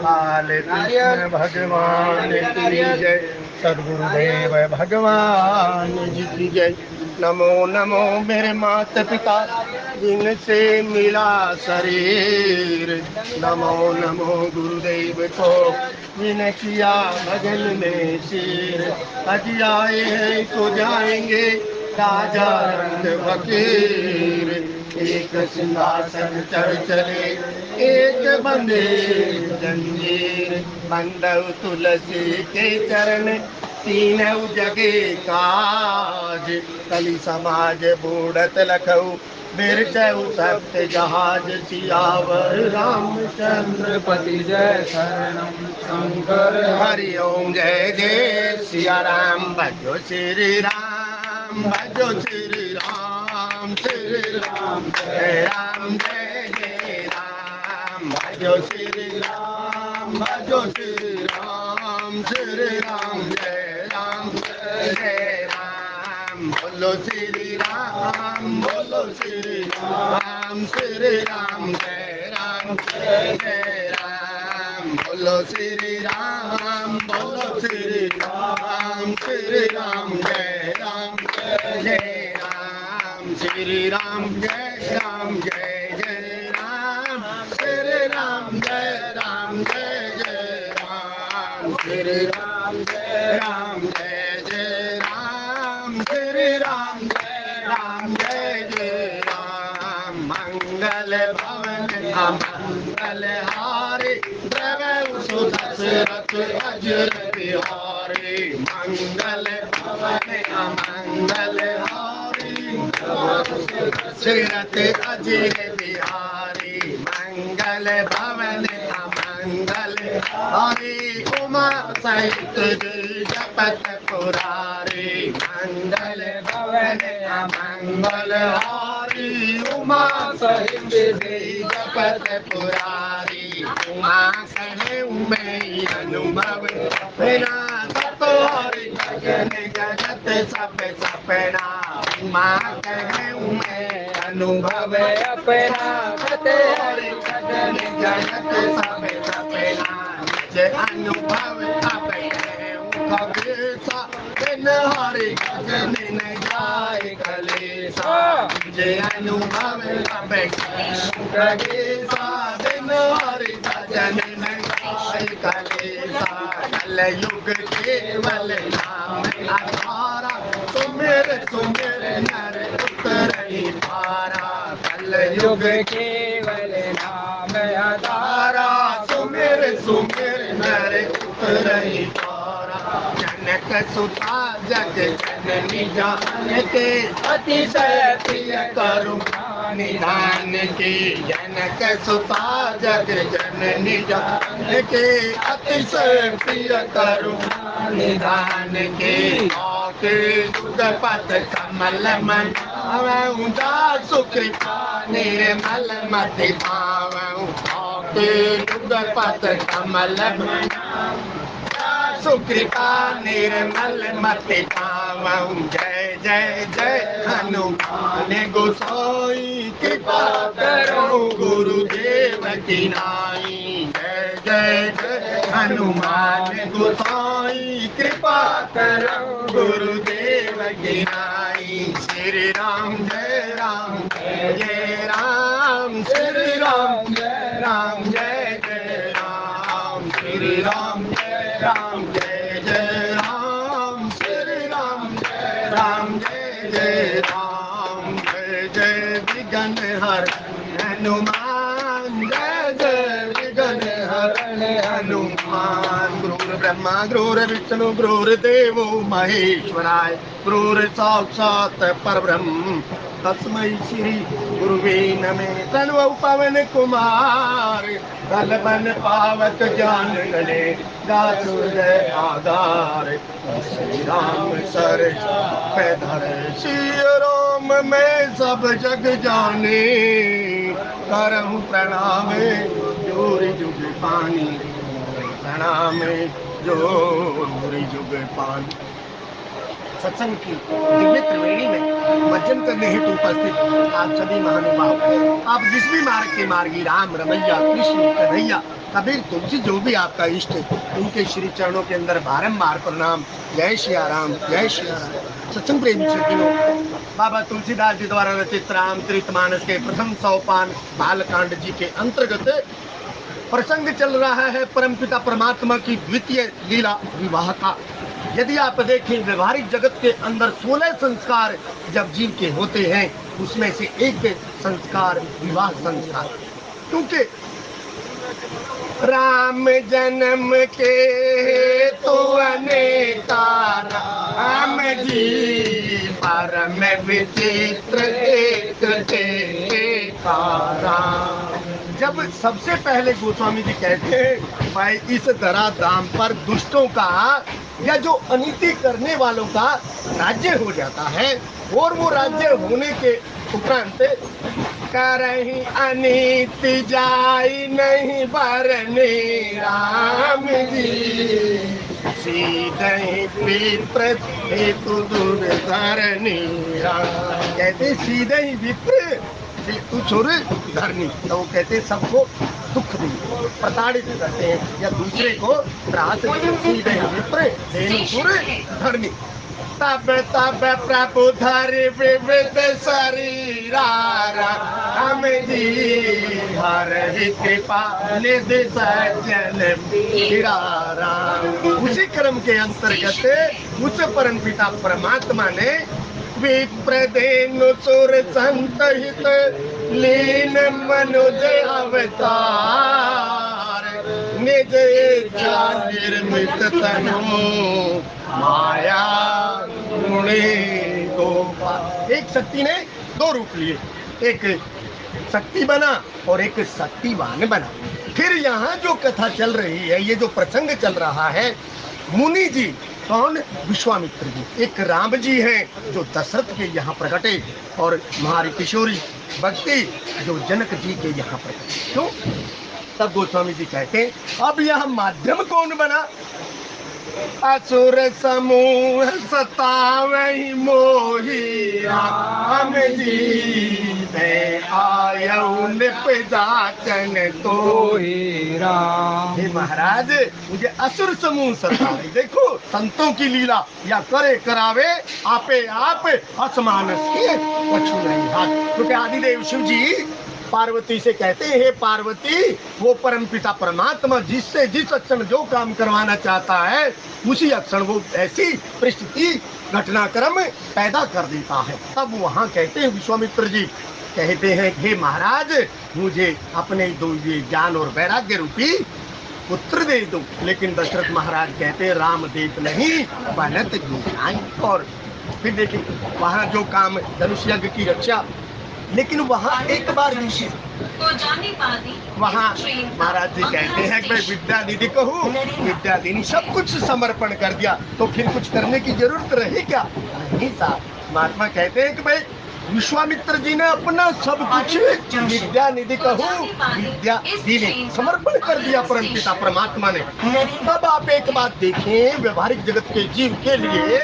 काल कृष्ण भगवान की जय, सद्गुरुदेव भगवान जी की जय। नमो नमो मेरे माता पिता जिनसे मिला शरीर, नमो नमो गुरुदेव को जिन्हें किया भजन में सिर। अज आए हैं तो जाएंगे राजा रंग फकीर, एक सिंहासन चढ़ चले एक बंदे जंजीर। बंदव तुलसी के चरण तीनों जगे काज, कली समाज बूढ़त लखऊ बिरचऊ सत्य जहाज। सियावर रामचंद्र पति जय शरणम शंकर हरि ओम जय जय सिया राम। भजो श्री राम भजो श्री राम, श्री राम जय जय राम। भजो श्री राम भजो श्री राम, श्री राम जय जय राम। बोलो श्री राम बोलो श्री राम, श्री राम जय जय राम। बोलो श्री राम बोलो श्री राम, श्री राम जय जय राम। श्री राम जय जय राम, श्री राम जय जय राम। श्री राम जय जय राम, श्री राम जय जय राम। मंगल भवन अमंगल हारे, द्रव सुदशरथ अजर बिहारी। मंगल भवन अमंगल हारी, दशरथ अजर बिहारी। मंगल भवन अमंगल हारी, उमा सहित जपत पुरारी। मंगल भवन अमंगल हारी, उमा सहित जपत पुरारी। उमा कहे उमें अनुभव बिना सतोरी, गगन जगत सब सपना। उमा कहे उमें अनुभव अपना, सतोरी गगन जगत सब सपना। निज अनुभव कबीसा बिन हरि गगन न जाए कलेसा। निज अनुभव कबीसा बिन हरि गगन न जाए कलेसा। कलयुग केवल नाम आधारा, सुमिर सुमिर नर उतरहि पारा। कलयुग केवल नाम आधारा, सुमिर सुमिर नर उतरहि पारा। जनक सुता जग जननी जानते, अतिशय प्रिय करुणा निधान की। जनक सुता जग जननी जानते, अतिशय प्रिय करुणा निधान की। के जुगपत कमल मन आवऊं, दासु कृपा निर्मल मति पावऊं। के जुगपत कमल मन सुकृपा निर्मल मति पावऊं। जय जय जय हनुमान गोसाई, कृपा करो गुरुदेव की नाई। जय जय जय हनुमान गोसाई, कृपा करो गुरुदेव की नाई। श्री राम जय जय राम, श्री राम जय जय राम। श्री राम जय जय राम, श्री राम जय जय राम। जय जय विघ्न हर हनुमान, जय जय विघ्न हरण हनुमान। गुरुर् ब्रह्मा गुरुर्विष्णु गुरुर्देवो महेश्वराय, गुरुर् साक्षात् परब्रह्म तस्मै श्री गुरुवे नमः। तनु पवन कुमार कल बन पावक जान गले, दासुर आधार श्री राम सर पैधर। श्री राम में सब जग जाने, करहूँ प्रणाम जोर जुग पानी। प्रणाम जोर जुग पानी। सत्संग की दिव्य त्रिवेणी में भजन करने हेतु उपस्थित आप सभी महानुभाव, आप जिस भी मार्ग के मार्गी, राम रमैया कृष्ण कन्हैया कबीर तुलसी जो भी आपका इष्ट, उनके श्री चरणों के अंदर बारंबार प्रणाम। जय सिया राम, जय सिया राम। सत्संग प्रेमी सज्जनों, बाबा तुलसीदास जी द्वारा रचित रामचरितमानस के प्रथम सोपान बालकांड जी के अंतर्गत प्रसंग चल रहा है परमपिता परमात्मा की द्वितीय लीला विवाह का। यदि आप देखें, व्यवहारिक जगत के अंदर 16 संस्कार जब जीव के होते हैं, उसमें से एक संस्कार विवाह संस्कार। क्योंकि राम जन्म के तो अनेका राम जी, परम विचित्र एक टेका राम। जब सबसे पहले गोस्वामी जी कहते हैं भाई इस धरा धाम पर दुष्टों का या जो अनीति करने वालों का राज्य हो जाता है, और वो राज्य होने के उपरांत करही अनीति जाई नहीं बरने राम जी, सीधे विप्र हेतु दुर्धरणी राम। कहते सीधे ही विप्र तू छोड़ धरनी, तो वो कहते सबको दुख दी, प्रताड़ित करते हैं या दूसरे को त्रास सीधे ही विप्र हेतु धरनी। तब तब प्रभु धरि विविध शरीरा राम जी, हरि कृपा निधि सज्जन मीरा राम। उसी क्रम के अंतर्गत उस परम पिता परमात्मा ने विप्रदेनु सुर संत हित लीन मनुज अवतार, निज इच्छा निर्मित तनु माया गुणे गोपाल। एक शक्ति ने दो रूप लिए, एक शक्ति बना और एक शक्तिवान बना। फिर यहाँ जो कथा चल रही है, ये जो प्रसंग चल रहा है, मुनि जी कौन? विश्वामित्र जी। एक राम जी हैं जो दशरथ के यहाँ प्रकटे, और हमारी किशोरी भक्ति जो जनक जी के यहाँ प्रकटे। क्यों? तब गोस्वामी जी कहते हैं अब यह माध्यम कौन बना? असुर समूह सतावहि मोहि राम जी, मैं आयऊ निपजाचन तोहि राम। हे महाराज, मुझे असुर समूह सतावे। देखो संतों की लीला, या करे करावे आपे आप असमानस के कछु नहीं हाथ। क्योंकि आदिदेव शिव जी पार्वती से कहते हैं, हे पार्वती, वो परम पिता परमात्मा जिससे जिस क्षण जो काम करवाना चाहता है, उसी क्षण वो ऐसी परिस्थिति घटनाक्रम पैदा कर देता है। तब वहाँ कहते हैं विश्वामित्र जी कहते हैं, हे महाराज, मुझे अपने दो ये ज्ञान और वैराग्य रूपी पुत्र दे दो। लेकिन दशरथ महाराज कहते हैं, राम देत नहीं बनत गुनाई। और फिर देखिए वहाँ जो काम धनुष यज्ञ की रक्षा, लेकिन वहाँ एक बार वहाँ महाराज जी कहते हैं कि भाई विद्या निधि कहूँ, विद्या देनी सब कुछ समर्पण कर दिया, तो फिर कुछ करने की जरूरत रही क्या? नहीं साहब। महात्मा कहते हैं कि भाई विश्वामित्र जी ने अपना सब कुछ विद्या निधि कहूँ, विद्या दीनी समर्पण कर दिया परम पिता परमात्मा ने। तब आप एक बात देखें, व्यवहारिक जगत के जीव के लिए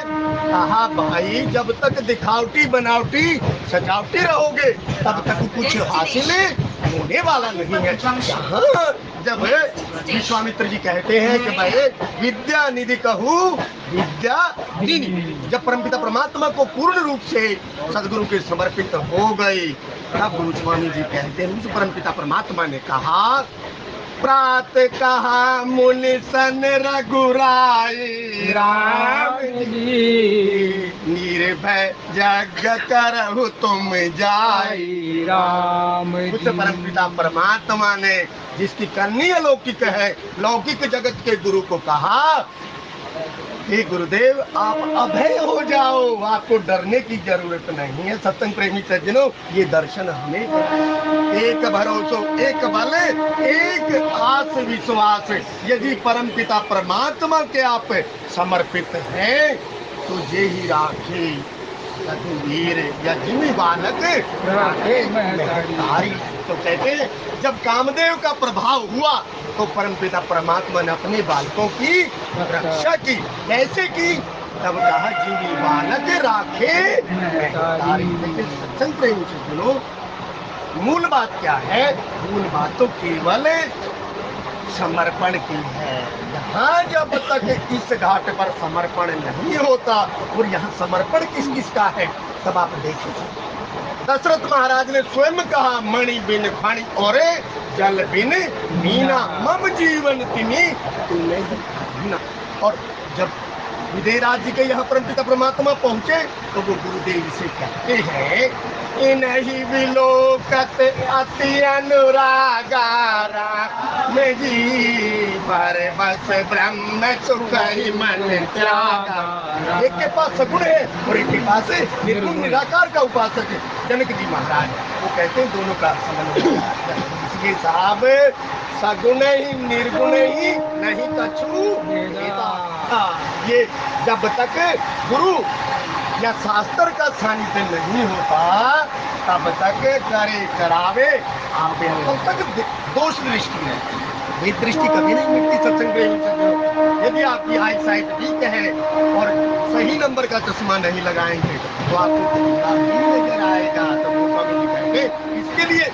कहा भाई जब तक दिखावटी बनावटी सजावटी रहोगे तब तक कुछ हासिल होने वाला नहीं है। जब विश्वामित्र जी कहते हैं कि भाई विद्या निधि कहूँ, विद्या दीनी, जब परमपिता परमात्मा को पूर्ण रूप से सदगुरु के समर्पित हो गए, तब गुरु स्वामी जी कहते हैं, उस परमपिता परमात्मा ने कहा, प्रात कहा मुनि सन रघुराई राम जी, निर्भय जग करहु तुम जाई राम। उस परम पिता परमात्मा ने जिसकी करनी अलौकिक है, लौकिक जगत के गुरु को कहा, हे गुरुदेव आप अभय हो जाओ, आपको डरने की जरूरत नहीं है। सत्संग प्रेमी सज्जनों, ये दर्शन हमें एक भरोसा, एक बल, एक आस विश्वास। यदि परम पिता परमात्मा के आप समर्पित हैं तो ये ही राखे वीर या जिमी बालक राखे महतारी। तो कहते हैं जब कामदेव का प्रभाव हुआ तो परमपिता परमात्मा ने अपने बालकों की रक्षा की। कैसे की? तब कहा जिमी बालक राखे महतारी। सत्संग प्रेमी सज्जनों, मूल बात क्या है? मूल बात तो केवल समर्पण की है। यहाँ जब तक इस घाट पर समर्पण नहीं होता, और यहाँ समर्पण किस किस का है तब आप देखिए। दशरथ महाराज ने स्वयं कहा, मणि बिन फणि और जल बिन मीना, मम जीवन तिनी तूने मीना। और जब विदेहराज जी के यहाँ परमपिता परमात्मा पहुंचे तो वो गुरुदेव से कहते हैं, इन्हीं विलोकत अति अनुरागारा में जी पर बस ब्रह्म सुख ही मन त्यागा। एक के पास सगुण है और एक के पास निर्गुण निराकार का उपासक है जनक जी महाराज। वो कहते हैं दोनों का समन्वय। इसके साहब सगुण ही निर्गुण ही नहीं कछु भेदा। ये जब तक गुरु या शास्त्र का सानिध्य नहीं होता तब तक करे करावे आप तब तक दोष दृष्टि है। ये दृष्टि कभी नहीं मिटती सत्संग प्रेमी सज्जनों। यदि आपकी आई साइट ठीक है और सही नंबर का चश्मा नहीं लगाएंगे तो आपको नहीं नजर आएगा। तो वो स्वामी जी कहेंगे इसके लिए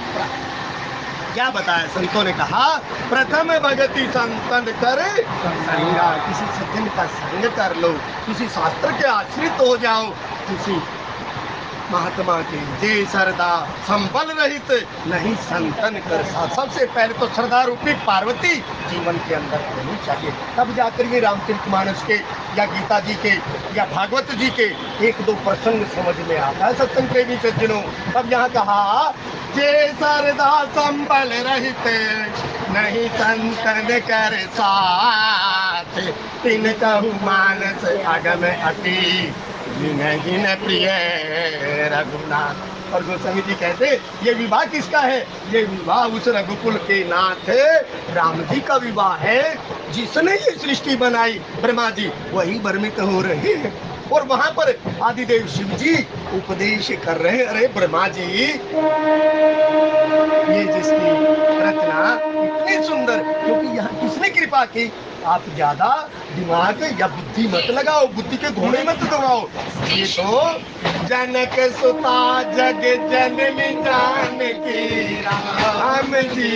क्या बताया, संतों ने कहा प्रथम भगति संतन करे संगा। किसी सज्जन का संग कर लो, किसी शास्त्र के आश्रित हो जाओ, किसी महात्मा के जय श्रद्धा संबल रहित नहीं संतन कर साथ। सबसे पहले तो श्रद्धा रूपी पार्वती जीवन के अंदर होनी चाहिए, तब जाकर ये रामचरितमानस के या गीता जी के या भागवत जी के एक दो प्रसंग समझ में आता है सत्संग प्रेमी सज्जनों। तब यहाँ कहा जय श्रद्धा संबल रहित नहीं संतन कर साथ, तिन कहु मानस अगम अति नहीं न प्रिय रघुनाथ। और गोस्वामी जी कहते ये विवाह किसका है? ये विवाह उस रघुकुल के नाथ राम जी का विवाह है जिसने ये सृष्टि बनाई। ब्रह्मा जी वही भ्रमित हो रहे हैं और वहां पर आदिदेव शिव जी उपदेश कर रहे हैं, अरे ब्रह्मा जी ये जिसकी रचना इतनी सुंदर, क्योंकि यहाँ किसने कृपा की? आप ज्यादा दिमाग या बुद्धि मत लगाओ, बुद्धि के घोड़े मत दौड़ाओ। ये तो जनक सुता जग जननी जानकी राम जी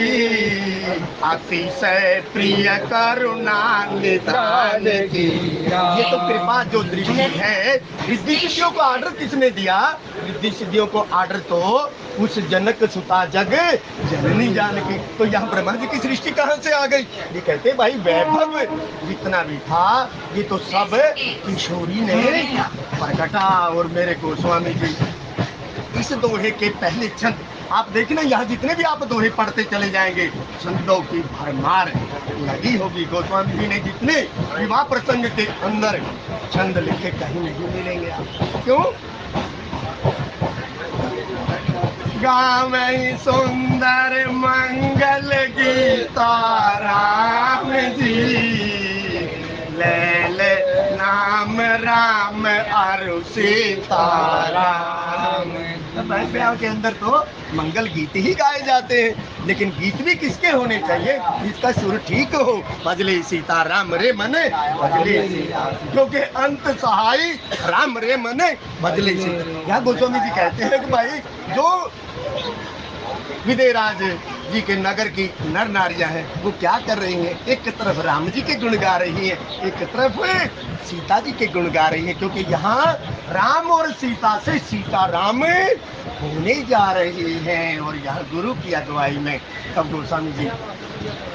अतिशय प्रिय करुणा निधान की। ये तो कृपा जो दृष्टि है। रिद्धि सिद्धियों को आर्डर किसने दिया? रिद्धि सिद्धियों को आर्डर तो उस जनक सुता जग जननी जानकी। तो यहाँ ब्रह्मा जी की सृष्टि कहाँ से आ गई? ये कहते भाई वैभव जितना भी था ये तो सब किशोरी ने प्रकटा। और मेरे गोस्वामी जी इस दोहे के पहले छंद आप देखना, यहाँ जितने भी आप दोहे पढ़ते चले जाएंगे छंदों की भरमार लगी होगी। गोस्वामी जी ने जितने विवाह प्रसंग के अंदर छंद लिखे कहीं नहीं मिलेंगे आपको। क्यों? गावै सुंदर मंगल गीता राम जी, ले ले नाम राम अरु सीता राम। ब्याह के अंदर तो मंगल गीत ही गाए जाते हैं, लेकिन गीत भी किसके होने चाहिए? जिसका सुर ठीक हो। भजले सीता राम रे मने भजले सीता, क्योंकि अंत सहाय राम रे मने भजले सीता। यहाँ गोस्वामी जी कहते हैं कि भाई जो विदेहराज जी के नगर की नर नारियां हैं वो क्या कर रही हैं? एक तरफ राम जी के गुण गा रही हैं, एक तरफ सीता जी के गुण गा रही हैं, क्योंकि यहाँ राम और सीता से सीता राम होने जा रही हैं। और यहाँ गुरु की अगुवाई में तब गोस्वामी जी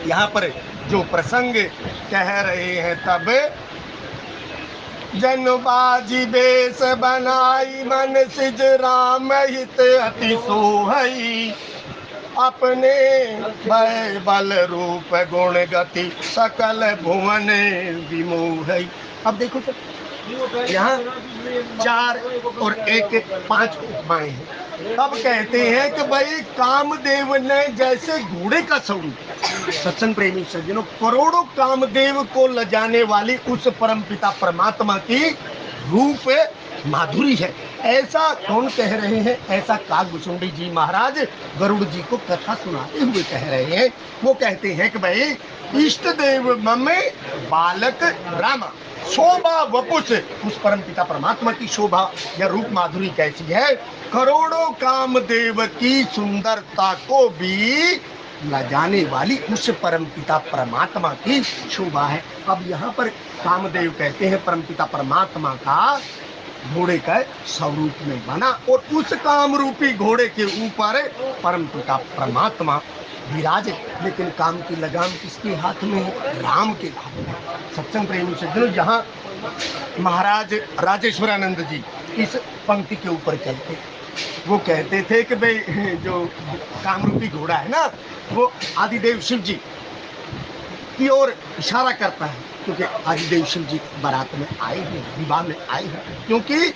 यहाँ पर जो प्रसंग कह रहे हैं, तब जनबाजी बेस बनाई मन सिज राम हित अति सोहई, अपने भय बल रूप गुण गति सकल भुवन विमोहई। अब देखो सर यहाँ 4 और 1 5 उपमाएं हैं। तब कहते हैं कि भाई कामदेव ने जैसे घोड़े का स्वरूप, सत्संग प्रेमी सज्जनों, करोड़ों कामदेव को लजाने वाली उस परमपिता परमात्मा की रूप माधुरी है। ऐसा कौन कह रहे हैं? ऐसा काकभूषुंडी जी महाराज गरुड़ जी को कथा सुनाते हुए कह रहे हैं। वो कहते हैं कि भाई इष्ट देव ममे बालक रामा, शोभा वपुष, उस परमपिता परमात्मा की शोभा या रूप माधुरी कैसी है? करोड़ों कामदेव की सुंदरता को भी जाने वाली उस परमपिता परमात्मा की शोभा है। अब यहाँ पर कामदेव कहते हैं परमपिता परमात्मा का घोड़े का स्वरूप में बना और उस काम रूपी घोड़े के ऊपर परमपिता परमात्मा विराजे। लेकिन काम की लगाम किसके हाथ में है? राम के हाथ में। सत्संग प्रेमी सज्जनों, जहाँ महाराज राजेश्वरानंद जी इस पंक्ति के ऊपर चलते, वो कहते थे कि भाई जो कामरूपी घोड़ा है ना, वो आदिदेव शिव जी की ओर इशारा करता है, क्योंकि आदिदेव शिव जी बारात में आए हैं, विवाह में आए हैं। क्योंकि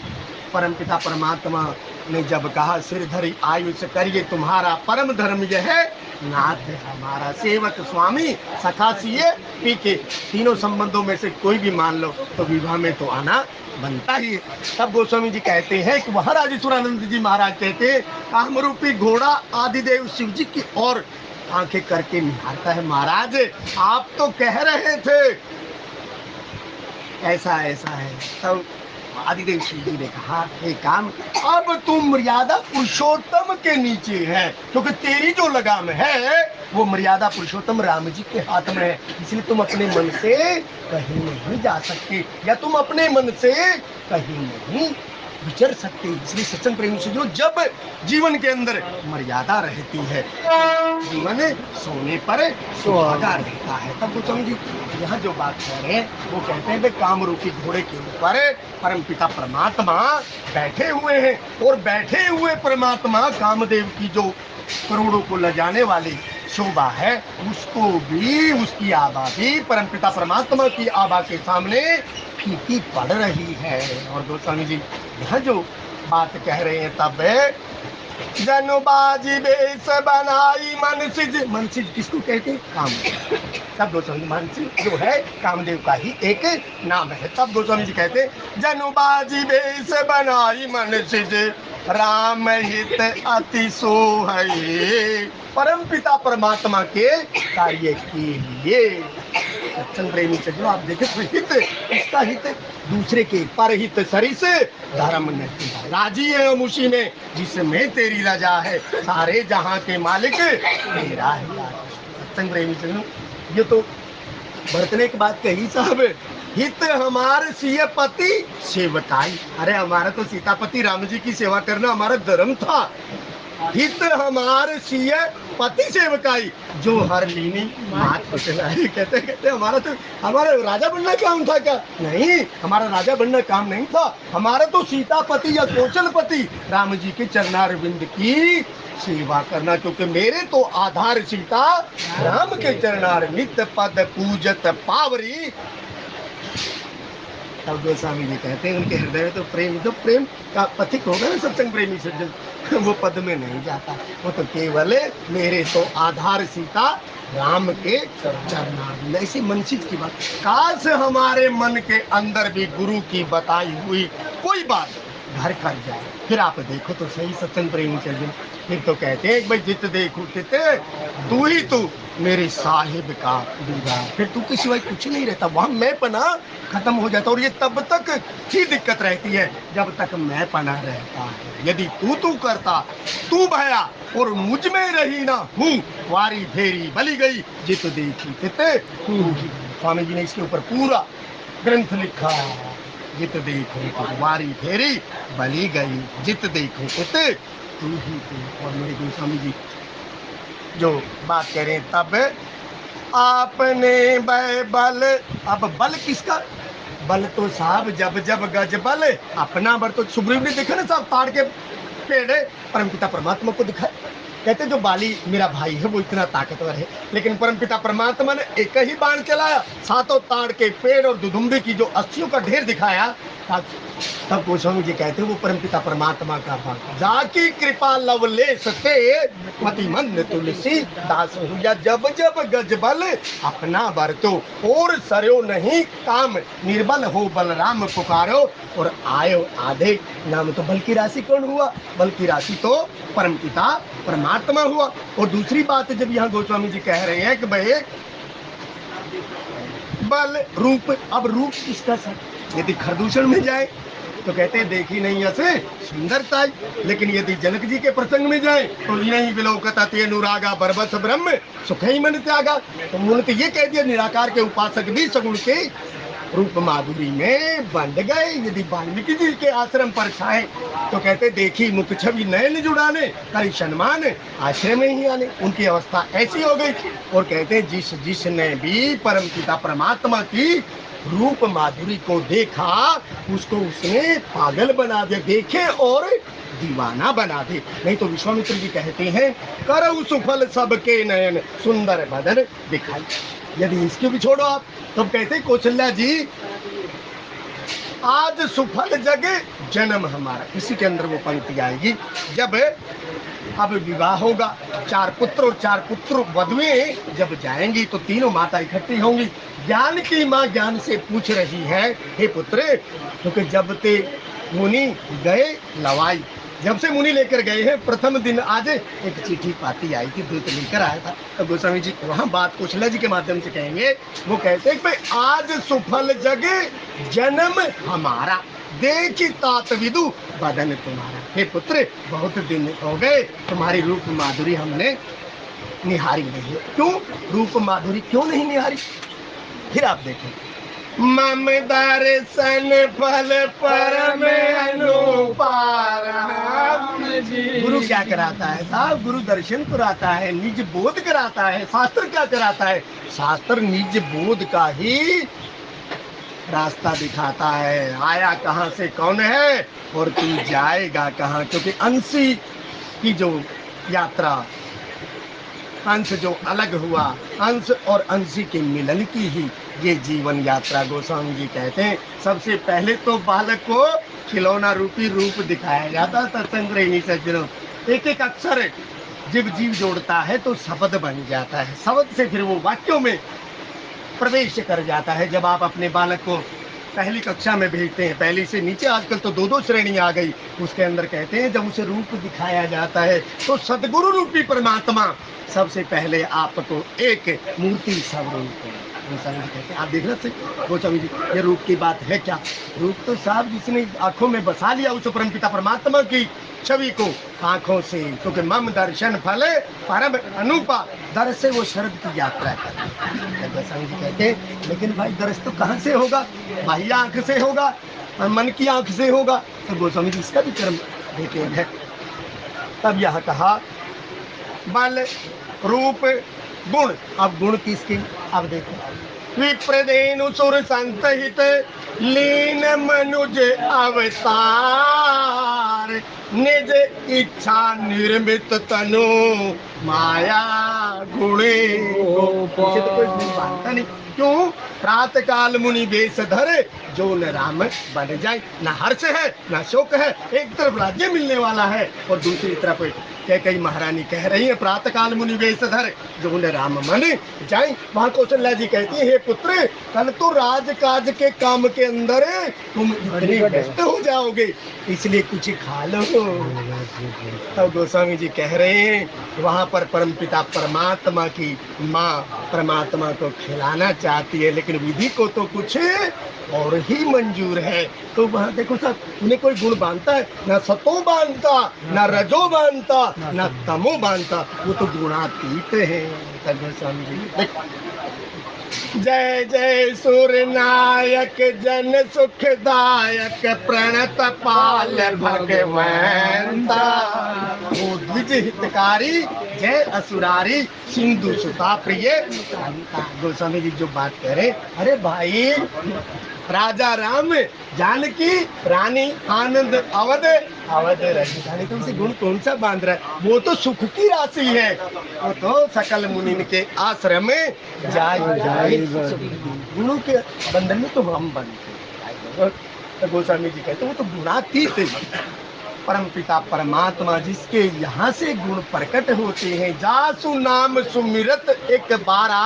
परमपिता परमात्मा ने जब कहा सिर धरी आयुष करिए तुम्हारा परम धर्म यह है, नाथ हमारा सेवक स्वामी सखा सिए पी के, तीनों संबंधों में से कोई भी मान लो तो विवाह में तो आना बनता ही है। तब गोस्वामी जी कहते हैं कि वह राजेश्वरानंद जी महाराज कहते हैं कामरूपी घोड़ा आदिदेव शिव जी की ओर आंखें करके निहारता है। महाराज आप तो कह रहे थे ऐसा ऐसा है। तब आदिदेव शिव जी ने कहा हे काम, अब तुम मर्यादा पुरुषोत्तम के नीचे है, क्योंकि तेरी जो लगाम है वो मर्यादा पुरुषोत्तम राम जी के हाथ में है। इसलिए तुम अपने मन से कहीं नहीं जा सकते, या तुम अपने मन से कहीं नहीं विचर सकते। इसलिए सत्संग प्रेमी से जो जब जीवन के अंदर मर्यादा रहती है, जीवन सोने पर सुहागा रहता है। तब गोस्वामी जी यहाँ जो बात कह रहे हैं वो कहते हैं कि काम रूपी घोड़े के ऊपर परमपिता परमात्मा बैठे हुए हैं, और बैठे हुए परमात्मा कामदेव की जो करोड़ों को लजाने वाली शोभा है, उसको भी, उसकी आभा भी परमपिता परमात्मा की आभा के सामने फीकी पड़ रही है। और गोस्वामी जी यहाँ जो बात कह रहे हैं तब जनुबाजी बेस बनाई मनसिज, मनसिज किसको कहते हैं? कामदेव। तब गोस्वामी मनसिज जो है कामदेव का ही एक नाम है। तब गोस्वामी जी कहते हैं जनुबाजी बेस बनाई मनसिज राम हित अति सोहई, परम पिता परमात्मा के कार्य के लिए। सत्संग प्रेमी सज्जनों, आप देखें तो हित, इसका हित दूसरे के परहित सरिस धर्म नहीं, राजी है हम उसी में जिसमें तेरी रजा है, सारे जहां के मालिक तेरा है। सत्संग प्रेमी सज्जनों, ये तो भरत ने एक बात कही साहब, हित हमारे सिय पति सेवकाई। अरे हमारा तो सीतापति राम जी की सेवा करना हमारा धर्म था। हित हमारे सिय पति सेवकाई जो हर लीनी मात को चलाए। कहते कहते हमारा राजा बनना काम था क्या? नहीं, हमारा राजा बनना काम नहीं था। हमारा तो सीतापति या कौशलपति राम जी के चरणारविंद की सेवा करना, क्योंकि मेरे तो आधार सीता राम के चरणार नित्य पद पूजत पावरी। तब गोस्वामी जी कहते हैं उनके हृदय में तो प्रेम, जो प्रेम का पथिक होगा ना सत्संग प्रेमी सज्जन, वो पद में नहीं जाता, वो तो केवल मेरे तो आधार सीता राम के चरणारविंद। ऐसी मनसिज की बात, काश हमारे मन के अंदर भी गुरु की बताई हुई कोई बात घर कर जाए। फिर आप देखो तो सही सत्संग प्रेमी सज्जन, फिर तो कहते हैं भाई जित देखो तित तू ही तू मेरे साहिब का दीदार। फिर तू के सिवाय कुछ नहीं रहता, वहां मैं पना खत्म हो जाता। और ये तब तक ही दिक्कत रहती है जब तक मैं पना रहता है। यदि तू करता तू भया और मुझ में रही ना हूँ, वारी फेरी बली गई जित देखी तित तू ही। स्वामी जी ने इसके ऊपर पूरा ग्रंथ लिखा, जित देखो वारी फेरी बली गई जित देखो तित तू ही तू। और मेरे गोस्वामी जी जो बात कह रहे हैं तब आपने बल, अब बल किसका? बल तो साहब जब जब गज बल अपना बर। तो सुग्रीव ने देखा ना साहब, ताड़ के पेड़ परमपिता परमात्मा को दिखाए, कहते जो बाली मेरा भाई है वो इतना ताकतवर है, लेकिन परमपिता परमात्मा ने एक ही बाण चलाया, सातों ताड़ के पेड़ और दुदुम्बे की जो अस्थियों का ढेर दिखाया। तब गोस्वामी जी कहते हैं वो परमपिता परमात्मा का भक्त जाकी कृपा लवले सते मति मंद तुलसी दास हुआ। जब जब गज बल अपना बरतो और सरयो नहीं काम, निर्बल हो बलराम पुकारो और आयो आधे नाम। तो बल की राशि कौन हुआ? बल की राशि तो परमपिता परमात्मा हुआ। और दूसरी बात जब यहाँ गोस्वामी जी कह रहे हैं कि भाई बल रूप, अब रूप किसका सर? यदि खरदूषण में जाए तो कहते हैं देखी नहीं ऐसे सुंदरता, लेकिन यदि जनक जी के प्रसंग में जाए तो नहीं विलोकता ते अनुरागा बरबस ब्रह्म सुख ही मन त्यागा। तो उन्होंने तो ये कह दिया निराकार के उपासक भी सगुण के रूप माधुरी में बंध गए। यदि वाल्मीकि जी के आश्रम पर छाए तो कहते देखी मुख छवि नयन जुड़ाने करी सम्मान आश्रम में ही आने। उनकी अवस्था ऐसी हो गई। और कहते जिसने भी परम पिता परमात्मा की रूप माधुरी को देखा उसको उसने पागल बना दे, देखे और दीवाना बना दे। नहीं तो विश्वामित्र जी कहते हैं करऊ सुफल सबके नयन सुंदर बदन दिखाई। यदि इसके भी छोड़ो आप तो कहते कौशल्या जी आज सुफल जगे जन्म हमारा। इसी के अंदर वो पंक्ति आएगी जब अब विवाह होगा, 4 पुत्र और 4 पुत्र वधुएं जब जाएंगी तो तीनों माता इकट्ठी होंगी। ज्ञान की माँ ज्ञान से पूछ रही है हे पुत्र, क्योंकि जब ते मुनि गए लवाई, जब से मुनि लेकर गए हैं प्रथम दिन आज एक चिट्ठी पाती आई थी, दूत लेकर आया था। तो गोस्वामी जी वहाँ बात कौशल्या जी के माध्यम से कहेंगे। वो कहते हैं कि आज सुफल जगे जन्म हमारा देखी तात विदु बदन तुम्हारा। हे पुत्र बहुत दिन हो गए तुम्हारी रूप माधुरी हमने निहारी नहीं है। क्यों रूप माधुरी क्यों नहीं निहारी? फिर आप देखें मम दर्शन फल परम अनुपार। गुरु क्या कराता है साहब? गुरु दर्शन कराता है, निज बोध कराता है। शास्त्र क्या कराता है? शास्त्र निज बोध का ही रास्ता दिखाता है। आया कहाँ से कौन है और तू जाएगा कहाँ। क्योंकि अंशी की जो यात्रा, अंश जो अलग हुआ, अंश और अंशी के मिलन की ही ये जीवन यात्रा। गोस्वामी जी कहते हैं सबसे पहले तो बालक को खिलौना रूपी रूप दिखाया जाता था। संग्रहिणी सज्जनों, एक एक अक्षर जब जीव जोड़ता है तो शब्द बन जाता है, शब्द से फिर वो वाक्यों में प्रवेश कर जाता है। जब आप अपने बालक को पहली कक्षा में भेजते हैं, पहली से नीचे आजकल तो 2-2 श्रेणी आ गई, उसके अंदर कहते हैं जब उसे रूप दिखाया जाता है तो सदगुरु रूपी परमात्मा सबसे पहले आपको एक मूर्ति स्वरूप गोस्वामी जी कहते हैं। आप देख रहे थे गोस्वामी जी ये रूप की बात है क्या? रूप तो साहब जिसने आंखों में बसा लिया उस परमपिता परमात्मा की छवि को आंखों से, क्योंकि मम दर्शन फल परम अनुपा। दर्श से वो शरद की यात्रा है गोस्वामी जी कहते हैं। लेकिन भाई दर्श तो कहाँ से होगा? बाह्य आंख से होगा और मन की आंख से होगा। तो गोस्वामी जी इसका भी कर्म देते हैं। तब यह कहा बल रूप गुण। अब गुण किसकी? अब देखो विप्रदेनु सुर संतहित लीन मनुज अवतार निज इच्छा निर्मित तनु माया गुणे। पीछे तो कोई गुण मानता नहीं। क्यों? प्रात काल मुनि वेश धरे जो न राम बन जाए। ना हर्ष है ना शोक है, एक तरफ राज्य मिलने वाला है और दूसरी तरफ कई महारानी कह रही है प्रातः काल मुनि वेश धर जो न राम मन जाए। वहां कौशल्या जी कहती है हे पुत्र कल तो राजकाज के काम के अंदर तुम इतने व्यस्त हो जाओगे, इसलिए कुछ खा लो। तब गोस्वामी जी कह रहे हैं वहां पर परमपिता परमात्मा की माँ परमात्मा को खिलाना चाहती है, लेकिन विधि को तो कुछ और ही मंजूर है। तो वहां देखो सर उन्हें कोई गुण बांधता है? ना सतो बांधता, ना रजो बांधता, ना तमो बांधता, वो तो गुणातीत है। जय जय सुर नायक जन सुखदायक प्रणत पाल भगवंता। वो द्विज हितकारी जय असुरारी सिंधु सुता प्रिय। गोस्वामी जी जो बात कह रहे, अरे भाई राजा राम जानकी रानी आनंद अवध अवध राजधानी, तो उसे गुण कौन सा बांध रहा है? वो तो सुख की राशि है, वो तो सकल मुनि के आश्रम में जाए गुणों के बंधन में तो हम बनते। तो गोस्वामी जी कहते वो तो गुणातीत परम पिता परमात्मा जिसके यहाँ से गुण प्रकट होते हैं। जासु नाम सुमिरत एक बारा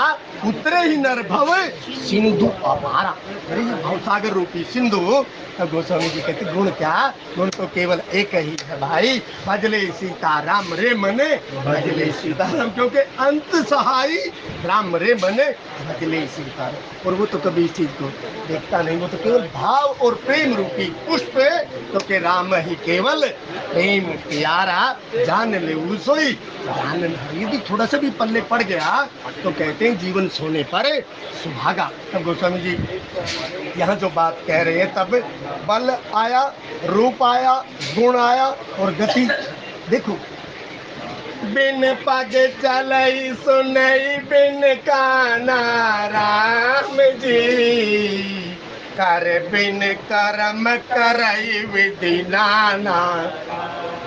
उतरे ही नर भव सिंधु अपारा। अरे ये भवसागर रूपी सिंधु। तो गोस्वामी जी कहते गुण क्या, गुण तो केवल एक ही है भाई, भजले सीताराम रे मने, भजले सीताराम, क्योंकि अंत सहाय राम रे मने, भजले सीताराम। और वो तो कभी इस चीज को देखता नहीं, वो तो केवल भाव और प्रेम रूपी पुष्प है, तो के राम ही केवल प्रेम प्यारा, जान ले उसोई जान। यदि थोड़ा सा भी पल्ले पड़ गया तो कहते हैं जीवन सोने पर सुहागा। तब गोस्वामी जी यहाँ जो बात कह रहे हैं, तब बल आया, रूप आया, गुण आया और गति। देखो, बिन पग चलई सुनई बिन काना राम जी, कर बिन कर्म करई विधि नाना।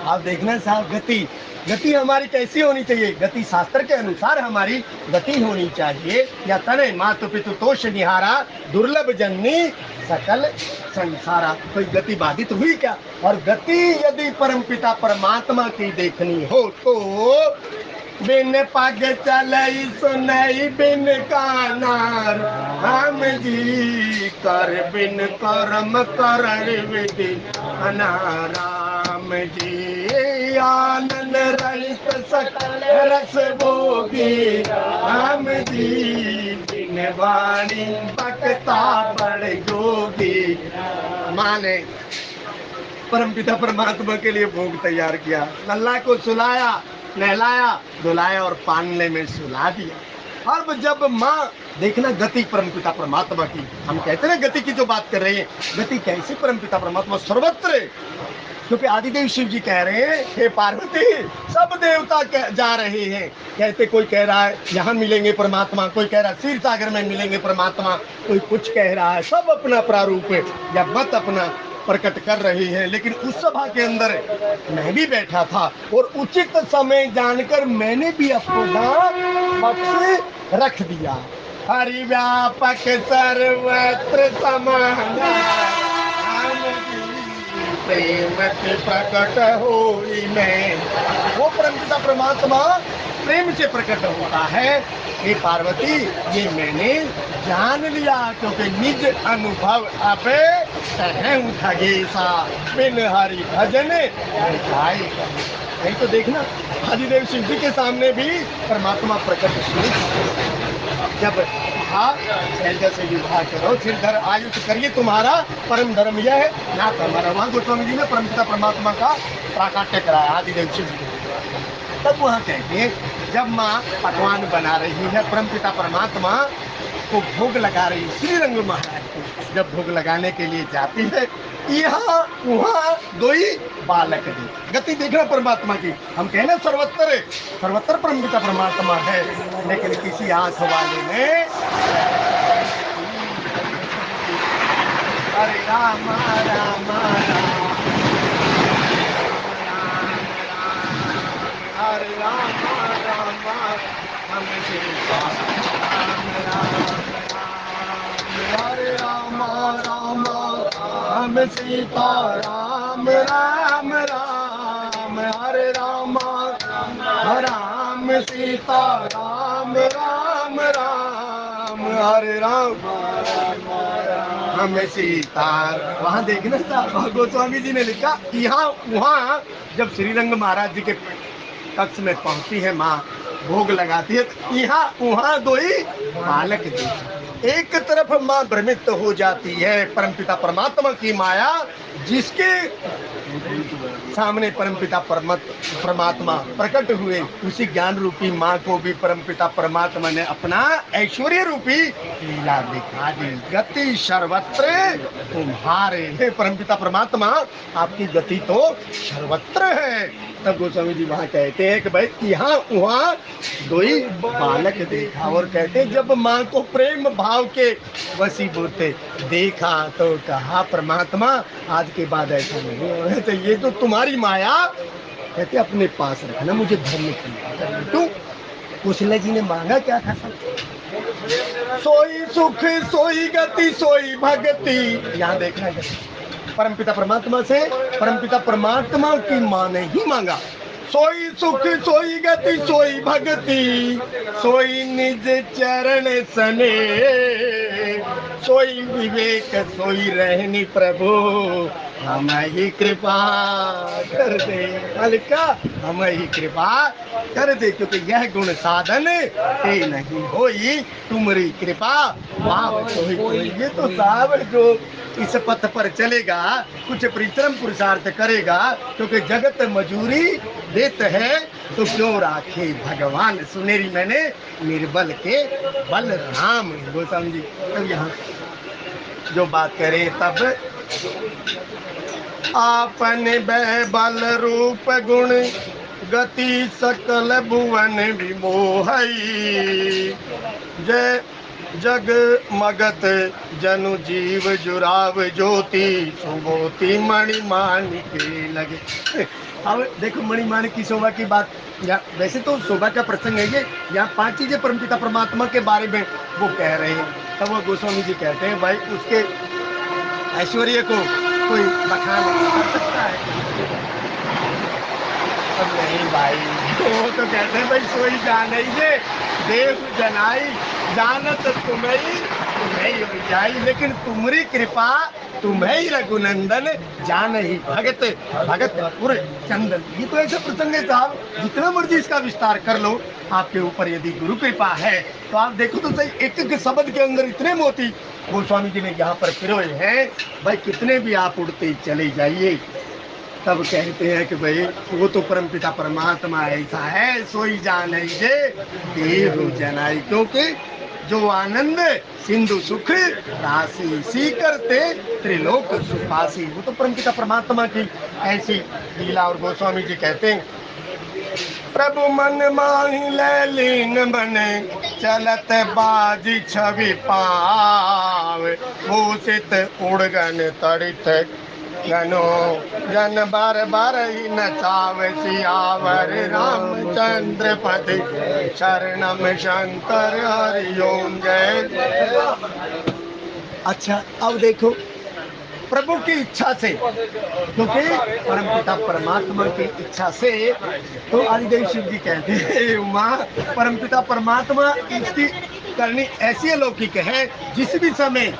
आप देखना साहब, गति गति हमारी कैसी होनी चाहिए? गति शास्त्र के अनुसार हमारी गति होनी चाहिए। या तने मातु पितु तोष निहारा, दुर्लभ जननी सकल संसारा। कोई गति बाधित हुई क्या? और गति यदि परमपिता परमात्मा की देखनी हो तो बिन पग चलई सुनई बिन काना राम जी, कर बिन कर्म करण विधि राम जी। आनंद रहित सकल रस भोगी राम जी, बिन वाणी बकता बड़ जोगी। माने परमपिता परमात्मा के लिए भोग तैयार किया, लल्ला को सुलाया, नहलाया, धुलाया और पालने में सुला दिया। अब जब माँ, देखना गति परमपिता परमात्मा की, हम कहते हैं गति की जो बात कर रहे हैं, गति कैसी परमपिता परमात्मा सर्वत्र। क्योंकि आदिदेव शिव जी कह रहे हैं, हे पार्वती, सब देवता जा रहे हैं। कहते, कोई कह रहा है यहाँ मिलेंगे परमात्मा, कोई कह रहा है क्षीर सागर में मिलेंगे परमात्मा, कोई कुछ कह रहा है। सब अपना प्रारूप या मत अपना प्रकट कर रही है। लेकिन उस सभा के अंदर मैं भी बैठा था और उचित समय जानकर मैंने भी अपना पक्ष रख दिया। हरि व्यापक सर्वत्र समान, प्रेम से प्रकट होई मैं। वो परमपिता परमात्मा प्रेम से प्रकट होता है। हे पार्वती, ये मैंने जान लिया, क्योंकि निज अनुभव अब सहूं ठगेसा, बिन हरि भजन नहीं। तो देखना, आदिदेव शिव जी के सामने भी परमात्मा प्रकट हुए। जब शैलजा से विवाह करो, सिरधर आयुष करिए, तुम्हारा परम धर्म यह है ना। हमारा वहाँ गोस्वामी जी ने परमपिता परमात्मा का प्राकट्य कराया आदिदेव शिव जी। तब वहाँ कहते हैं, जब माँ पकवान बना रही है, परमपिता परमात्मा को भोग लगा रही है, श्रीरंग महाराज को जब भोग लगाने के लिए जाती है, यहाँ वहाँ दो ही बालक थे। गति देखना परमात्मा की, हम कहना सर्वत्र सर्वत्र परमपिता परमात्मा है, लेकिन किसी आंख वाले ने हरे राम राम राम हरे राम राम हम सीता राम हरे राम राम हम सीता राम राम राम हरे राम राम सीता राम राम राम हरे राम हम सीता। वहाँ देखना गोस्वामी जी ने लिखा, यहाँ वहाँ जब श्रीरंग महाराज जी के कक्ष में पहुंची है माँ, भोग लगाती है, यहाँ वहाँ दो ही बालक देखी। एक तरफ माँ भ्रमित हो जाती है, परमपिता परमात्मा की माया, जिसके सामने परमपिता परमात्मा प्रकट हुए, उसी ज्ञान रूपी माँ को भी परमपिता परमात्मा ने अपना ऐश्वर्य रूपी लीला दिखा दी। गति सर्वत्र तुम्हारे, हे परमपिता परमात्मा, आपकी गति तो सर्वत्र है। तब गोस्वामी जी वहाँ कहते हैं कि भाई यहाँ वहाँ दो ही बालक देखा, और कहते हैं जब माँ को प्रेम भाव के वशीभूत देखा तो कहा, परमात्मा आज के बाद ऐसा नहीं होना चाहिए, तो तुम्हारी माया कहते अपने पास रखना, मुझे धर्म करना। क्यों? कुशल जी ने मांगा क्या था? सोई सुख सोई गति सोई भक्ति। यहाँ देखना, परमपिता परमात्मा से परमपिता परमात्मा की माँ ने ही मांगा सोई सुख सोई गति सोई भक्ति सोई निज चरण सने सोई विवेक सोई रहनी प्रभु हम ही कृपा कर दे। मालिका हम ही कृपा कर दे, क्योंकि यह गुण साधन ते नहीं होई तुम्हारी कृपा पाव कोई। ये तो साहब जो इस पथ पर चलेगा, कुछ परिश्रम पुरुषार्थ करेगा, क्योंकि जगत मजूरी देत है तो क्यों राखे भगवान सुनेरी मैंने निर्बल के बल राम। गोस्वामी जी तब यहाँ जो बात करें तब आपन बल रूप गुण गति सकल भुवन विमोहई जय जग मगत जनु जीव जुराव ज्योति सुमोति मणिमाणिक लगे। अब देखो मणिमाणिक की शोभा की बात, या वैसे तो शोभा का प्रसंग है ये, यहाँ 5 चीजें परमपिता परमात्मा के बारे में वो कह रहे हैं। तब वो गोस्वामी जी कहते हैं भाई उसके ऐश्वर्य को कोई बखान कर सकता है? अब नहीं भाई, वो तो कहते हैं भाई सोई जान ही देव जनाई जानत तुम्हें हो जाई, लेकिन तुम्हारी कृपा तुम्हें ही रघुनंदन जान ही भगत भगत पुर चंदन। ये तो ऐसा प्रसंग है साहब, जितना मर्जी इसका विस्तार कर लो, आपके ऊपर यदि गुरु कृपा है तो आप देखो तो सही, एक एक शब्द के अंदर इतने मोती गोस्वामी जी ने यहाँ पर पिरोए हैं भाई, कितने भी आप उड़ते चले जाइए। तब कहते हैं कि भाई वो तो परमपिता परमात्मा ऐसा है सोई जान है जे देव जनाई, क्योंकि जो आनंद सिंधु सुख राशि सी करते त्रिलोक सुखासी, वो तो परमपिता परमात्मा की ऐसी लीला। और गोस्वामी जी कहते हैं प्रभु मन माही लीन बने चलत बाजी छवि पाव भूषित उड़गन तड़ित गनो जन बार बार ही नचाव सियावर रामचंद्र पति शरणम शंकर हरिओम जय। अच्छा अब देखो प्रभु की इच्छा से, क्योंकि परमपिता परमात्मा की इच्छा से, तो आदिदेव शिव जी कहते हैं उमा परमपिता परमात्मा इसकी करनी ऐसी अलौकिक है, जिस भी समय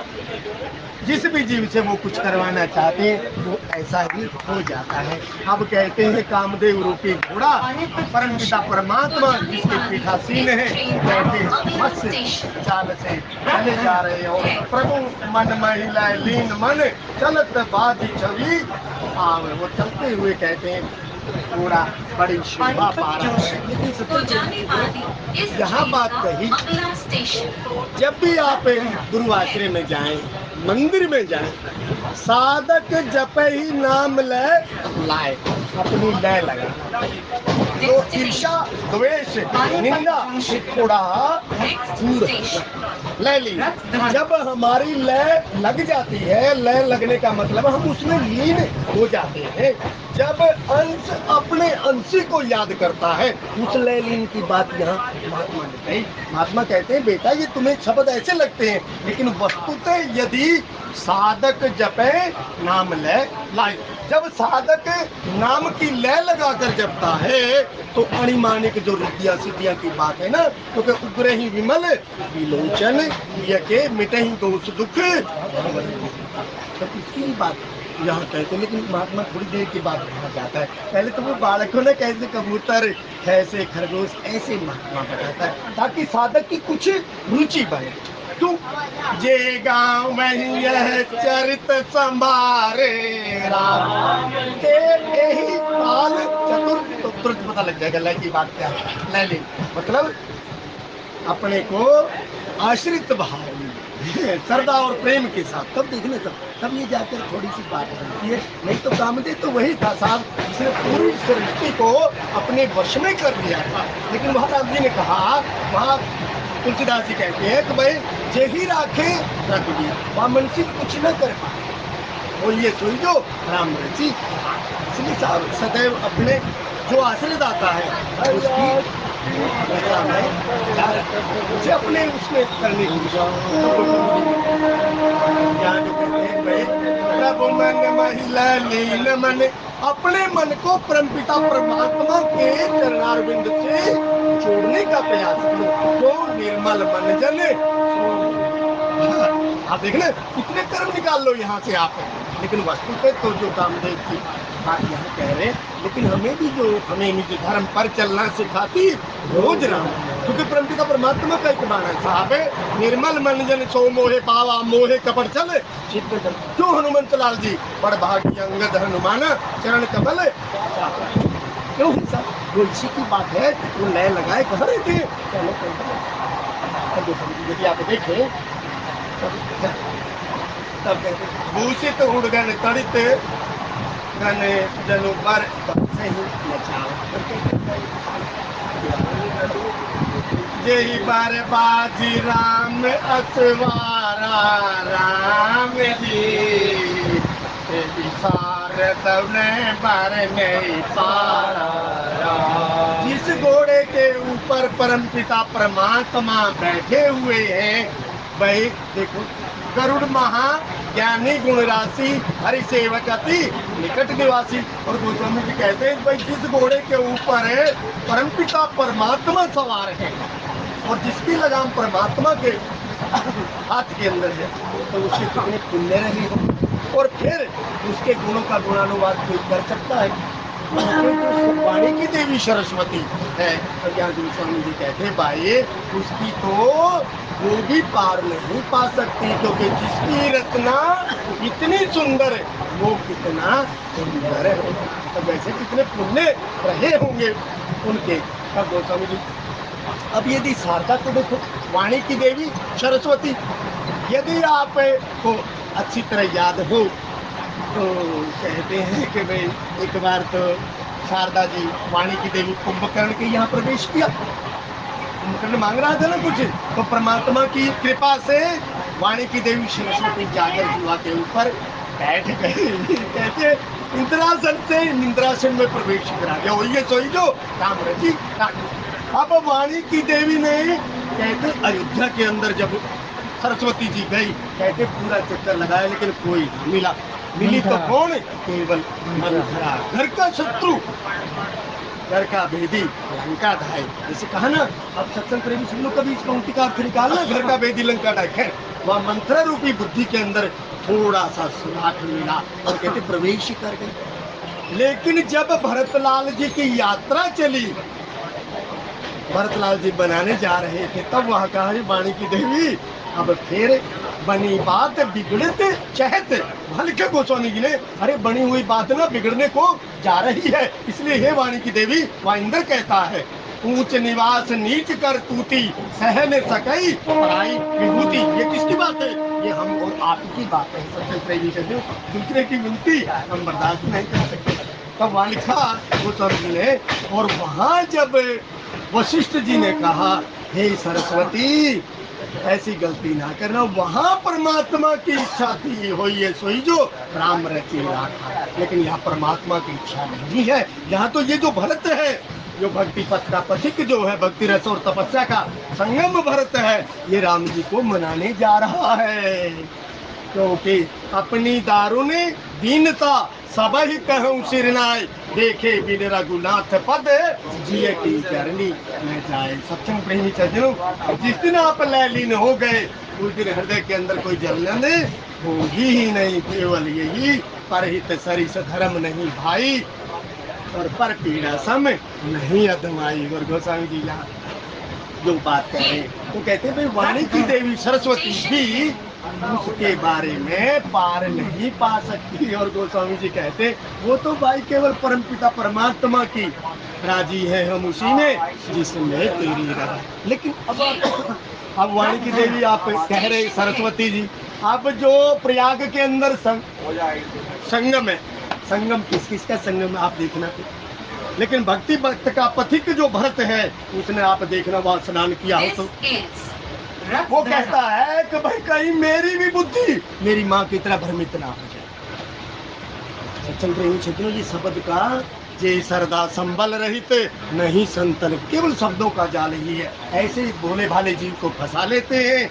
जिस भी जीव से वो कुछ करवाना चाहते हैं वो ऐसा ही हो जाता है। अब कहते हैं कामदेव रूपी घोड़ा परमपिता परमात्मा जिसके पीठासीन है, कहते हैं मस्त चाल से चले जा रहे हो प्रभु मन महिला लीन मन चलत बाजी छवि आव, वो चलते हुए कहते हैं घोड़ा बड़ी शोभा पा रहा है। लेकिन यहाँ बात कही, जब भी आप गुरुआश्रय में जाएं, मंदिर में जाएं, साधक जप ही नाम लाए अपनी लय लगा, तो ईर्षा द्वेष निंदा थोड़ा दूर लय ली। जब हमारी लय लग जाती है, लय लगने का मतलब हम उसमें लीन हो जाते हैं। जब अंश अपने अंशी को याद करता है, उस लय लीन की बात यहाँ महात्मा ने कही। महात्मा कहते हैं बेटा ये तुम्हें शब्द ऐसे लगते हैं, लेकिन वस्तुतः यदि साधक जपे नाम लय लाए, जब साधक नाम की लय लगाकर जपता है तो अणिमाणिक जो रिद्धियां सिद्धियां की बात है ना, क्योंकि तो उग्र ही विमल विलोचन यके मिटे ही दोष दुख, तो इसकी बात यहाँ कहते हैं। लेकिन महात्मा थोड़ी देर की बात कहा जाता है, पहले तो वो बालकों ने कैसे कबूतर कैसे खरगोश ऐसे महात्मा बताता है, ताकि साधक की कुछ रुचि बढ़े। तू जे गाँव में यह चरित संभारे राम के यही काल चतुर, तो तुरंत पता लग जाएगा लय की बात क्या है। लय ले मतलब अपने को आश्रित भाव श्रद्धा और प्रेम के साथ, तब देखने तब ये जाकर थोड़ी सी बात बनती है। नहीं तो कामदेव तो वही था साहब जिसने पूरी सृष्टि को अपने वश में कर लिया था। लेकिन महाराज जी ने कहा, वहाँ तुलसीदास जी कहते हैं कि भाई जे ही राखे रख दिया, वहाँ मनुष्य कुछ न कर पाए, वो ये सोई जो राम रची। इसलिए साहब सदैव अपने जो आश्रयदाता है उसकी मुझे अपने उसमें करने की प्रभु मन महिला लीन मन अपने मन को परमपिता परमात्मा के चरणारविंद से जोड़ने का प्रयास करो। जो निर्मल मन जन आप देखना कितने कर्म निकाल लो यहाँ से आप, लेकिन वस्तु पे तो जो कामदेव की बात यहाँ कह रहे हैं, लेकिन हमें भी जो हमें निज धर्म पर चलना सिखाती रोज राम, क्योंकि परमपिता परमात्मा का एक बाण है साहब, निर्मल मन जन सो मोहे पावा मोहे कपट चल चित्त जन। क्यों हनुमंत लाल जी बड़ भागी अंगद हनुमान चरण कमल, क्यों वो इसी की बात है। वो लय लगाए कहाँ रहते हैं, यदि आप देखें तब भूषित उड़गन तड़ित घन जनु पर यही बार बाजी राम असवारा राम जी सार तवने बार नहीं पारा। जिस घोड़े के ऊपर परमपिता परमात्मा बैठे हुए हैं, भाई देखो गरुड़ महा ज्ञानी गुण राशि हरि सेवक अति निकट निवासी। और गोस्वामी जी कहते हैं भाई जिस घोड़े के ऊपर परमपिता परमात्मा सवार है और जिसकी लगाम परमात्मा के हाथ के अंदर है, तो उसके कितने पुण्य रहे हो। और फिर उसके गुणों का गुणानुवाद कोई कर सकता है। वाणी की देवी सरस्वती है, और यहाँ गोस्वामी जी कहते हैं भाई उसकी तो वो भी पार नहीं पा सकती, क्योंकि जिसकी रचना इतनी सुंदर है वो कितना सुंदर है। तो वैसे कितने पुण्य रहे होंगे उनके। अब गोस्वामी जी अब यदि शारदा को देखो, वाणी की देवी सरस्वती, यदि आप को अच्छी तरह याद हो तो कहते हैं कि भाई एक बार तो शारदा जी वाणी की देवी कुंभकर्ण के यहाँ प्रवेश किया। कुंभकर्ण मांग रहा था ना कुछ, तो परमात्मा की कृपा से वाणी की देवी सरस्वती जाकर जुआ के ऊपर बैठ गए। कहते इंद्रासन से निंद्रासन में प्रवेश करा दिया। वही सोई जो राम रची। अब वाणी की देवी ने कहते अयोध्या के अंदर जब सरस्वती जी गई, कहते पूरा चक्कर लगाया लेकिन कोई मिला। मिली तो कौन, केवल मंथरा, घर का शत्रु, घर का भेदी, लंका ढाई। जैसे कहा ना, अब सत्संग प्रेमी सब लोग कभी इस पंक्ति का अर्थ निकालना, घर का भेदी लंका ढाई। खैर वह मंथरा रूपी बुद्धि के अंदर थोड़ा सा सुराख मिला और कहते प्रवेश कर गए। लेकिन जब भरतलाल जी की यात्रा चली, भरतलाल जी बनाने जा रहे थे, तब वहां कहा वाणी की देवी अब फिर बनी बात बिगड़ते चहत। हल्के गोस्वामी जी ने अरे बनी हुई बात ना बिगड़ने को जा रही है, इसलिए हे वाणी की देवी, वहाँ इंद्र कहता है ऊंच निवास नीच कर तूती सह न सकई पराई विभूति। ये किसकी बात है? ये हम और आपकी बात है। सबसे प्रेमी से दूसरे की विनती हम बर्दाश्त नहीं कर सकते। तब वहाँ लिखा गोस्वामी जी ने, और वहाँ जब वशिष्ठ जी ने कहा हे सरस्वती ऐसी गलती ना करना, वहां परमात्मा की इच्छा थी हो ये सोई जो राम रचे राखा। लेकिन यहाँ परमात्मा की इच्छा नहीं है। यहाँ तो ये जो भरत है, जो भक्ति पथ का पथिक जो है, भक्ति रस और तपस्या का संगम भरत है, ये राम जी को मनाने जा रहा है। क्योंकि अपनी दारुण दीनता सब ही कहूँ सिरनाय, देखे बिन रघुनाथ पद जिय की चरनी में जाए। सत्संग प्रेमी सज्जनों, जिस दिन आप लयलीन हो गए उस दिन हृदय के अंदर कोई जलन होगी ही नहीं। केवल यही परहित सरिस धर्म नहीं भाई, और पर पीड़ा सम नहीं अधमाई। और गोस्वामी जी यहाँ जो बात कह रहे तो कहते भाई वाणी की देवी सरस्वती भी उसके बारे में पार नहीं पा सकती। और गोस्वामी जी कहते वो तो भाई केवल परमपिता परमात्मा की राजी है, हम उसी में जिसमें तेरी रहा। लेकिन अब वाणी की देवी आप कह रहे सरस्वती जी, अब जो प्रयाग के अंदर संगम है, संगम किस किस का संगम आप देखना थे। लेकिन भक्ति भक्त का पथिक जो भरत है, उसने आप देखना वहां स्नान किया हो तो वो कहता है कि भाई कहीं मेरी भी बुद्धि मेरी माँ की तरह भ्रमित ना हो जाए। सत्संग प्रेमी क्षेत्रों जी शब्द का जे सरदा संबल रहित नहीं संतन, केवल शब्दों का जाल ही है। ऐसे भोले भाले जीव को फंसा लेते हैं।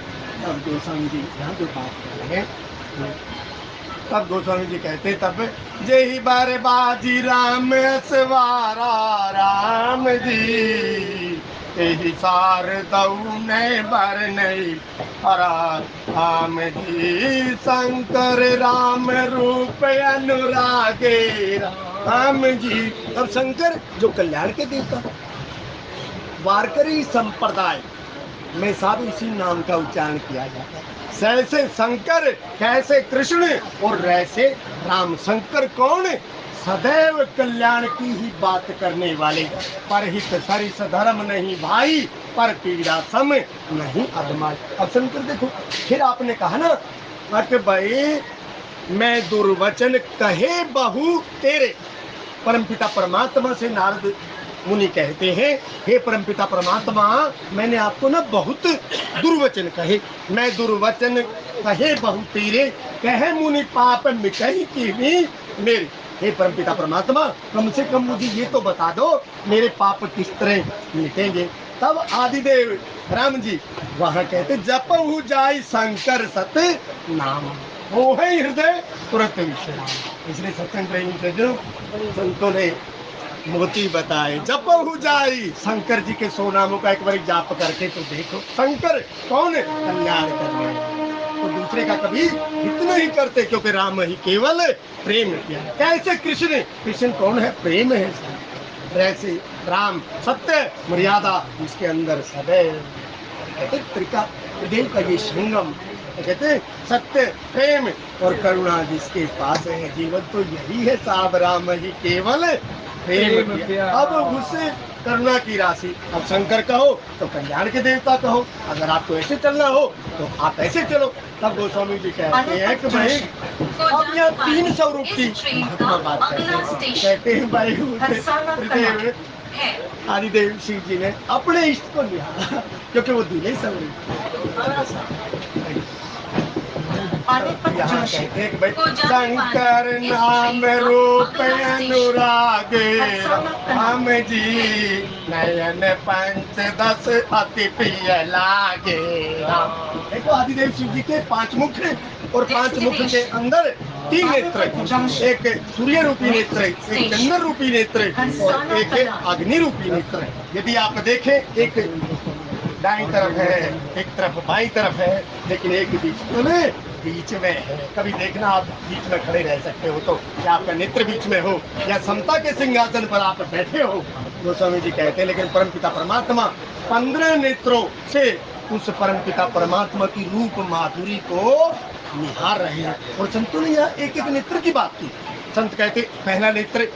अब गोस्वामी जी यहाँ जो बात कर रहे हैं तब गोस्वामी जी कहते तब जेहि बार बाजी राम सवारा राम जी एहि सार दऊ ने बर नहीं हरा राम जी शंकर राम रूप अनुरागे राम जी। अब शंकर जो कल्याण के देवता, वारकरी संप्रदाय में साहब इसी नाम का उच्चारण किया जाता है। जैसे शंकर कैसे कृष्ण और वैसे राम। शंकर कौन? सदैव कल्याण की ही बात करने वाले, परहित सरिस धर्म नहीं भाई, पर पीड़ा सम नहीं अधमाई। अब शंकर देखो, फिर आपने कहा ना कि भाई मैं दुर्वचन कहे बहु तेरे। परमपिता परमात्मा से नारद मुनि कहते हैं, हे परमपिता परमात्मा मैंने आपको ना बहुत दुर्वचन कहे, मैं दुर्वचन कहे बहु तेरे, कहे मुनि पाप मिटहि कीनी मेरे। हे परमपिता परमात्मा कम से कम मुझे ये तो बता दो मेरे पाप किस तरह मिटेंगे। तब आदिदेव राम जी वहां कहते जपहु जाय शंकर सत नाम, वो है हृदय तुरंत विश्राम। इसलिए सत्संग प्रेमी से जो संतों ने मोती बताए, जपहु जाई शंकर जी के 100 नामों का एक बार जाप करके तो देखो। शंकर कौन? कल्याण करने वाले, तो दूसरे का कभी हित नहीं करते, क्योंकि राम ही केवल प्रेम किया। कैसे कृष्ण? कृष्ण कौन है? प्रेम है। वैसे राम सत्य मर्यादा, इसके अंदर सदैव कहते त्रिका देव का ये संगम, कहते सत्य प्रेम और करुणा जिसके पास है जीवन, तो यही है साहब राम ही केवल प्रेम किया। अब उससे करुणा की राशि। अब शंकर कहो तो कल्याण के देवता कहो, अगर आपको ऐसे चलना हो तो आप ऐसे चलो। तब गोस्वामी जी कहते हैं कि भाई अब यहाँ 300 रूप की महत्मा बात कहते हैं भाई आदिदेव शिव जी ने अपने इष्ट को लिया, क्योंकि वो दूल्हे स्वरूप। यहाँ कहते हैं कि भाई शंकर नाम रूप अनुराग राम जी, नयन पंच दस अति प्रिय लागे। देखो आदिदेव शिव जी के 5 मुख, और 5 मुख के अंदर 3 नेत्र, एक सूर्य रूपी नेत्र, एक चंद्र रूपी नेत्र और एक अग्नि रूपी नेत्र। यदि आप देखें, एक दाईं तरफ है, एक तरफ बाईं तरफ है, लेकिन एक बीच में है। कभी देखना आप बीच में खड़े रह सकते हो तो, क्या आपका नेत्र बीच में हो या समता के सिंहासन पर आप बैठे हो, गोस्वामी जी कहते हैं। लेकिन परमपिता परमात्मा 15 नेत्रों से उस परमपिता परमात्मा की रूप माधुरी को निहार रहे हैं। और संतों ने यहाँ एक एक नेत्र की बात की। संत कहते पहला नेत्र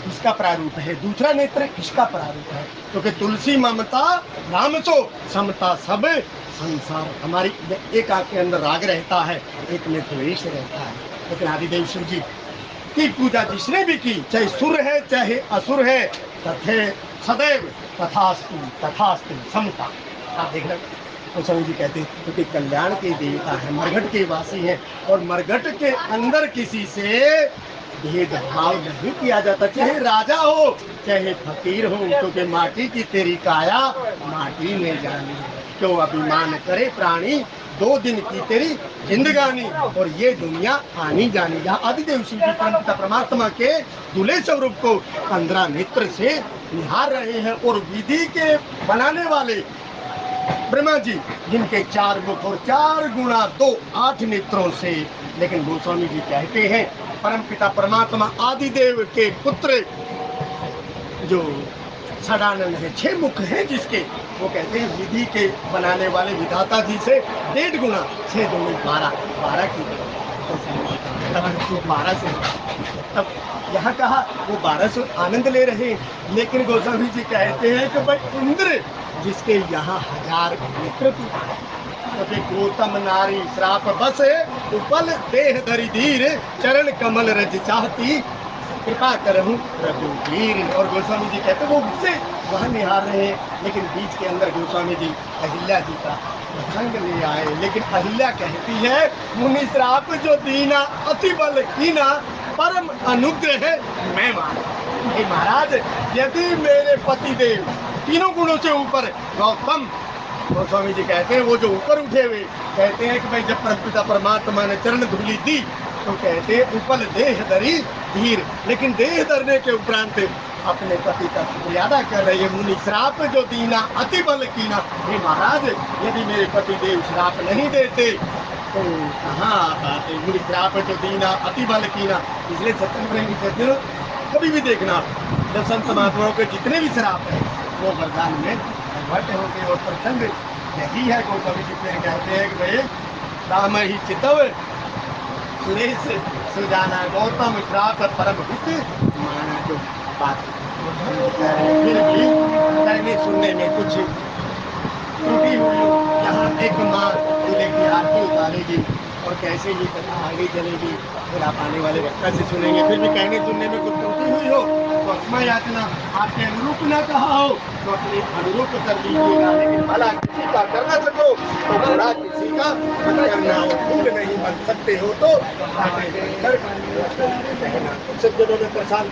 इसका प्रारूप है, दूसरा नेत्र इसका प्रारूप है, क्योंकि तुलसी ममता राम सो समता सब संसार। हमारी एक आंख के अंदर राग रहता है, एक में द्वेष रहता है। लेकिन आदिदेव शिव जी की पूजा जिसने भी की, चाहे सुर है चाहे असुर है, तथे सदैव तथास्तु तथास्तु समता। आप देखना गोस्वामी जी कहते हैं क्योंकि कल्याण के देवता है, मरघट के वासी हैं, और मरघट के अंदर किसी से भेदभाव नहीं किया जाता, चाहे राजा हो चाहे फकीर हो, क्योंकि माटी की तेरी काया माटी में जानी, क्यों अभिमान करे प्राणी 2 दिन की तेरी जिंदगानी, और ये दुनिया आनी जानी। जहाँ आदिदेव शिव जी परमपिता परमात्मा के दूल्हे स्वरूप को 15 नेत्र से निहार रहे हैं, और विधि के बनाने वाले ब्रह्मा जी जिनके 4 मुख और 4 गुणा 2 8 नेत्रों से। लेकिन गोस्वामी जी कहते हैं परमपिता परमात्मा आदिदेव के पुत्र जो सदानंद है, 6 मुख हैं जिसके, वो कहते हैं विधि के बनाने वाले विधाता जी से 1.5 गुना, 6 दूनी 12 की 12 से। तब यहाँ कहा वो 12 से आनंद ले रहे हैं। लेकिन गोस्वामी जी कहते हैं कि भाई इंद्र जिसके यहाँ 1000 नेत्र थी, क्योंकि गौतम नारी श्राप बस उपल देह धरि धीर, चरण कमल रज चाहती कृपा करहूं रघुवीर। और गोस्वामी जी कहते वो उससे वहाँ निहार रहे हैं। लेकिन बीच के अंदर गोस्वामी जी अहिल्या जी का प्रसंग ले आए। लेकिन अहिल्या कहती है मुनि श्राप जो दीना अति बल कीना, परम अनुग्रह मैं माना। हे महाराज यदि मेरे पति देव 3 गुणों से ऊपर गौतम, गोस्वामी जी कहते हैं वो जो ऊपर उठे हुए कहते हैं कि भाई जब परमपिता परमात्मा ने चरण धूलि दी तो कहते उपल देह धरी धीर, लेकिन देह धरने के उपरांत अपने पति का शुक्रियादा कर रही है। मुनि श्राप जो दीना अति बल कीना, हे महाराज यदि मेरे पति देव श्राप नहीं देते तो कहाँ आप आते। मुनि श्राप जो दीना अति बल कीना, इसलिए सत्संग प्रेमी सज्जनों कभी भी देखना जब संत महात्माओं के जितने भी श्राप है वो वरदान में भट्ट होते। और प्रसंग यही है को कवि जी कहते हैं कि भाई राम ही चितव क्लेश सुजाना, गौतम श्राप परम हित माना। जो बात फिर भी कहने सुनने में कुछ त्रुटि हुई हो, यहाँ एक माँ दूल्हे की आरती उतारेगी और कैसे ये कथा आगे चलेगी फिर आप आने वाले वक्ता से सुनेंगे। फिर भी कहने सुनने में कुछ त्रुटि हुई हो तो क्षमा याचना, आपके अनुरूप न कहा हो तो अपने अनुरूप कर लीजिएगा। लेकिन भला किसी का कर न सको तो बुरा किसी का मत करना, और फूल नहीं बन सकते हो तो कहना। सज्जनों में प्रशांत